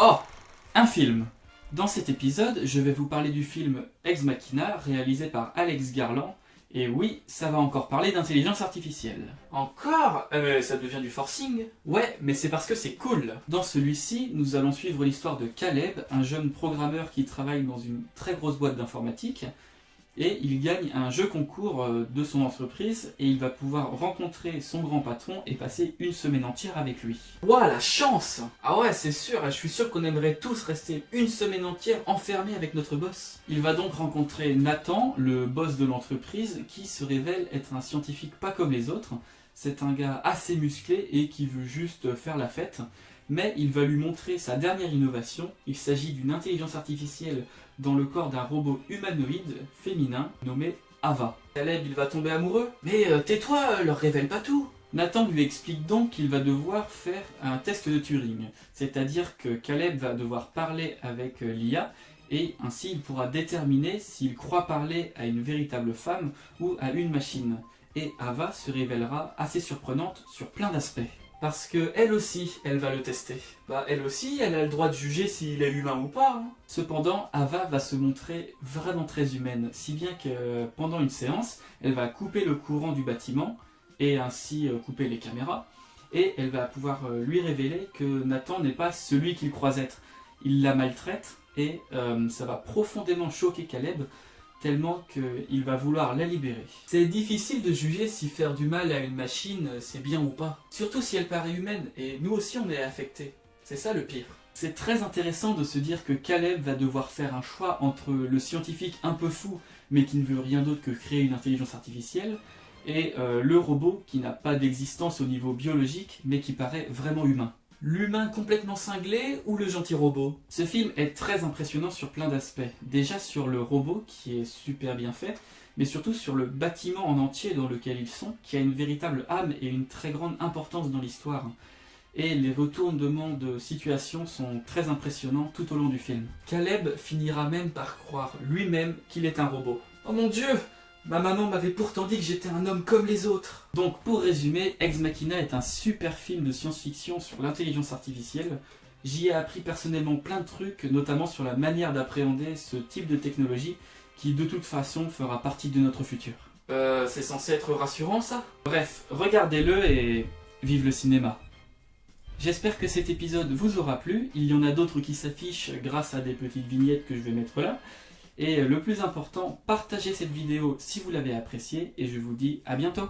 Oh, un film. Dans cet épisode, je vais vous parler du film Ex Machina, réalisé par Alex Garland. Et oui, ça va encore parler d'intelligence artificielle. Encore? Mais ça devient du forcing. Ouais, mais c'est parce que c'est cool. Dans celui-ci, nous allons suivre l'histoire de Caleb, un jeune programmeur qui travaille dans une très grosse boîte d'informatique. Et il gagne un jeu concours de son entreprise et il va pouvoir rencontrer son grand patron et passer une semaine entière avec lui. Ouah, la chance! Ah ouais, c'est sûr, je suis sûr qu'on aimerait tous rester une semaine entière enfermés avec notre boss. Il va donc rencontrer Nathan, le boss de l'entreprise, qui se révèle être un scientifique pas comme les autres. C'est un gars assez musclé et qui veut juste faire la fête. Mais il va lui montrer sa dernière innovation. Il s'agit d'une intelligence artificielle dans le corps d'un robot humanoïde féminin nommé Ava. Caleb, il va tomber amoureux? Mais tais-toi, leur révèle pas tout! Nathan lui explique donc qu'il va devoir faire un test de Turing, c'est-à-dire que Caleb va devoir parler avec l'IA et ainsi il pourra déterminer s'il croit parler à une véritable femme ou à une machine. Et Ava se révélera assez surprenante sur plein d'aspects. Parce que elle aussi, elle va le tester. Bah elle aussi, elle a le droit de juger s'il est humain ou pas. Hein. Cependant, Ava va se montrer vraiment très humaine, si bien que pendant une séance, elle va couper le courant du bâtiment et ainsi couper les caméras, et elle va pouvoir lui révéler que Nathan n'est pas celui qu'il croit être. Il la maltraite et ça va profondément choquer Caleb, tellement qu'il va vouloir la libérer. C'est difficile de juger si faire du mal à une machine, c'est bien ou pas. Surtout si elle paraît humaine, et nous aussi on est affectés. C'est ça le pire. C'est très intéressant de se dire que Caleb va devoir faire un choix entre le scientifique un peu fou, mais qui ne veut rien d'autre que créer une intelligence artificielle, et le robot qui n'a pas d'existence au niveau biologique, mais qui paraît vraiment humain. L'humain complètement cinglé ou le gentil robot? Ce film est très impressionnant sur plein d'aspects. Déjà sur le robot qui est super bien fait, mais surtout sur le bâtiment en entier dans lequel ils sont, qui a une véritable âme et une très grande importance dans l'histoire. Et les retournements de situation sont très impressionnants tout au long du film. Caleb finira même par croire lui-même qu'il est un robot. Oh mon Dieu! Ma maman m'avait pourtant dit que j'étais un homme comme les autres. Donc pour résumer, Ex Machina est un super film de science-fiction sur l'intelligence artificielle. J'y ai appris personnellement plein de trucs, notamment sur la manière d'appréhender ce type de technologie qui de toute façon fera partie de notre futur. C'est censé être rassurant ça? Bref, regardez-le et vive le cinéma. J'espère que cet épisode vous aura plu. Il y en a d'autres qui s'affichent grâce à des petites vignettes que je vais mettre là. Et le plus important, partagez cette vidéo si vous l'avez appréciée et je vous dis à bientôt.